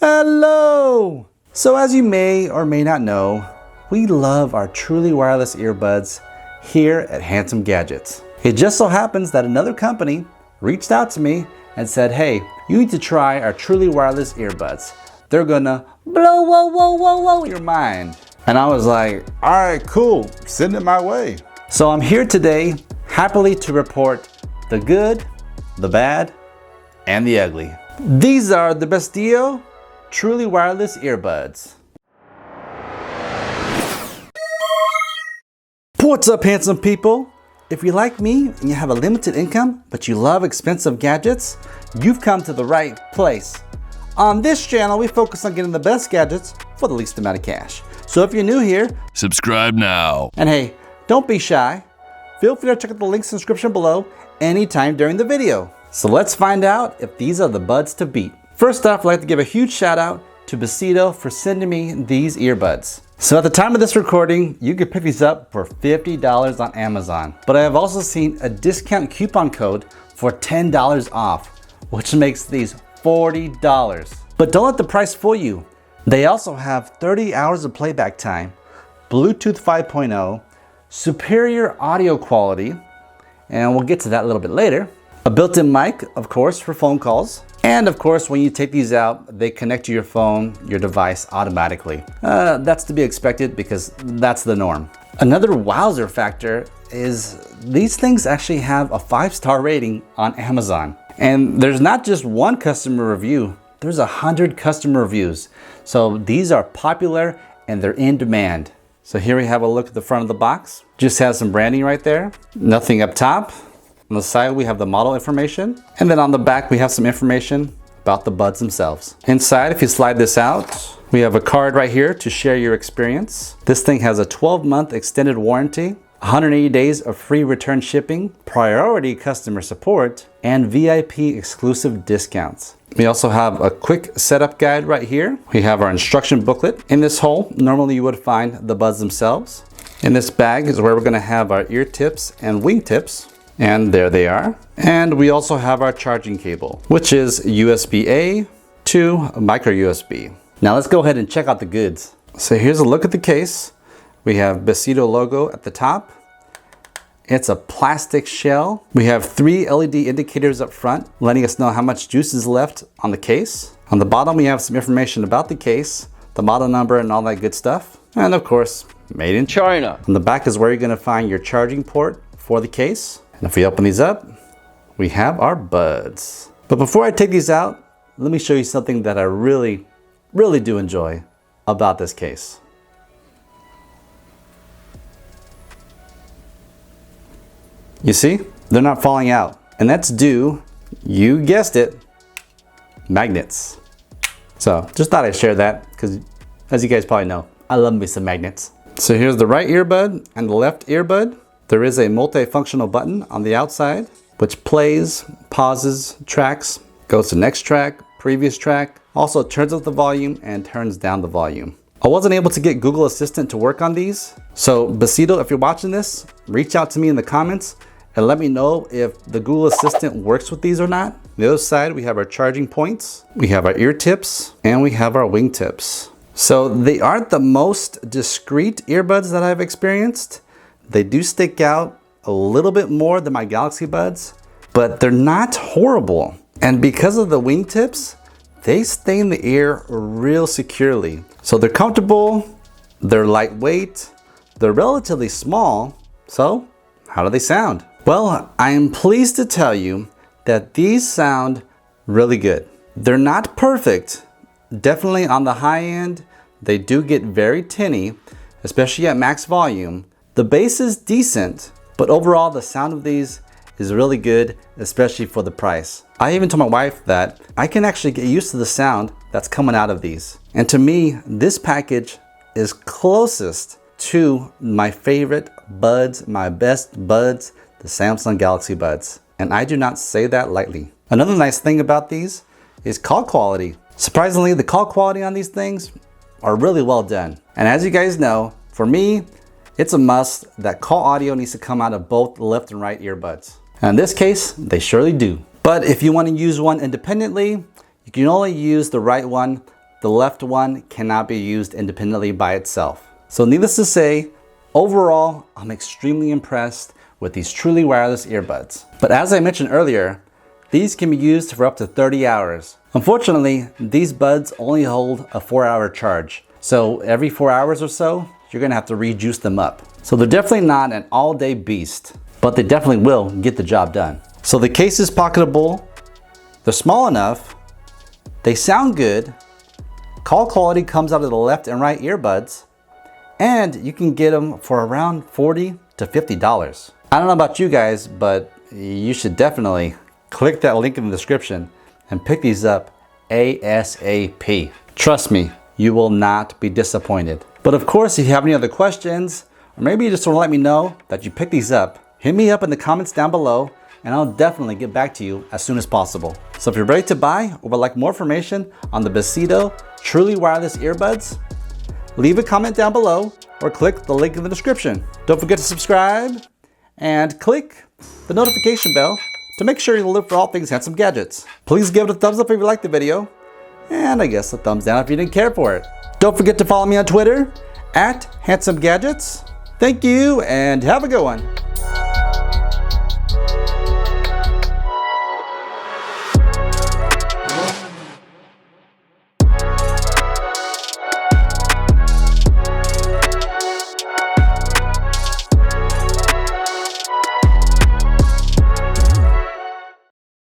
Hello! So as you may or may not know, we love our truly wireless earbuds here at Handsome Gadgets. It just so happens that another company reached out to me and said, hey, you need to try our truly wireless earbuds. They're gonna blow your mind. And I was like, all right, cool, send it my way. So I'm here today happily to report the good, the bad, and the ugly. These are the Besdio truly wireless earbuds. What's up, handsome people? If you're like me and you have a limited income, but you love expensive gadgets, you've come to the right place. On this channel, we focus on getting the best gadgets for the least amount of cash. So if you're new here, subscribe now. And hey, don't be shy. Feel free to check out the links in the description below anytime during the video. So let's find out if these are the buds to beat. First off, I'd like to give a huge shout out to Besdio for sending me these earbuds. So at the time of this recording, you can pick these up for $50 on Amazon. But I have also seen a discount coupon code for $10 off, which makes these $40. But don't let the price fool you. They also have 30 hours of playback time, Bluetooth 5.0, superior audio quality, and we'll get to that a little bit later. A built-in mic, of course, for phone calls. And of course, when you take these out, they connect to your phone, your device automatically. That's to be expected because that's the norm. Another wowzer factor is these things actually have a 5-star rating on Amazon. And there's not just one customer review, there's 100 customer reviews. So these are popular and they're in demand. So here we have a look at the front of the box. Just has some branding right there. Nothing up top. On the side, we have the model information. And then on the back, we have some information about the buds themselves. Inside, if you slide this out, we have a card right here to share your experience. This thing has a 12-month extended warranty, 180 days of free return shipping, priority customer support, and VIP exclusive discounts. We also have a quick setup guide right here. We have our instruction booklet. In this hole, normally you would find the buds themselves. In this bag is where we're gonna have our ear tips and wing tips. And there they are. And we also have our charging cable, which is USB-A to micro USB. Now let's go ahead and check out the goods. So here's a look at the case. We have Besdio logo at the top. It's a plastic shell. We have 3 LED indicators up front, letting us know how much juice is left on the case. On the bottom, we have some information about the case, the model number and all that good stuff. And of course, made in China. On the back is where you're gonna find your charging port for the case. And if we open these up, we have our buds. But before I take these out, let me show you something that I really do enjoy about this case. You see, they're not falling out. And that's due, you guessed it, magnets. So just thought I'd share that because as you guys probably know, I love me some magnets. So here's the right earbud and the left earbud. There is a multifunctional button on the outside, which plays, pauses, tracks, goes to next track, previous track, also turns up the volume and turns down the volume. I wasn't able to get Google Assistant to work on these. So Besdio, if you're watching this, reach out to me in the comments and let me know if the Google Assistant works with these or not. On the other side, we have our charging points, we have our ear tips, and we have our wing tips. So they aren't the most discreet earbuds that I've experienced. They do stick out a little bit more than my Galaxy Buds, but they're not horrible. And because of the wing tips, they stay in the ear real securely. So they're comfortable, they're lightweight, they're relatively small. So how do they sound? Well, I am pleased to tell you that these sound really good. They're not perfect. Definitely on the high end, they do get very tinny, especially at max volume. The bass is decent, but overall the sound of these is really good, especially for the price. I even told my wife that I can actually get used to the sound that's coming out of these. And to me, this package is closest to my favorite buds, my best buds, the Samsung Galaxy Buds. And I do not say that lightly. Another nice thing about these is call quality. Surprisingly, the call quality on these things are really well done. And as you guys know, for me, it's a must that call audio needs to come out of both the left and right earbuds. And in this case, they surely do. But if you want to use one independently, you can only use the right one the left one cannot be used independently by itself. So needless to say, overall, I'm extremely impressed with these truly wireless earbuds. But as I mentioned earlier, these can be used for up to 30 hours. Unfortunately, these buds only hold a 4-hour charge. So every 4 hours or so, you're gonna have to rejuice them up. So they're definitely not an all-day beast, but they definitely will get the job done. So the case is pocketable, they're small enough, they sound good, call quality comes out of the left and right earbuds, and you can get them for around $40 to $50. I don't know about you guys, but you should definitely click that link in the description and pick these up ASAP. Trust me, you will not be disappointed. But of course, if you have any other questions, or maybe you just want to let me know that you picked these up, hit me up in the comments down below and I'll definitely get back to you as soon as possible. So if you're ready to buy or would like more information on the Besdio truly wireless earbuds, leave a comment down below or click the link in the description. Don't forget to subscribe and click the notification bell to make sure you live for all things handsome gadgets. Please give it a thumbs up if you liked the video, and I guess a thumbs down if you didn't care for it. Don't forget to follow me on Twitter @HandsomeGadgets. Thank you and have a good one.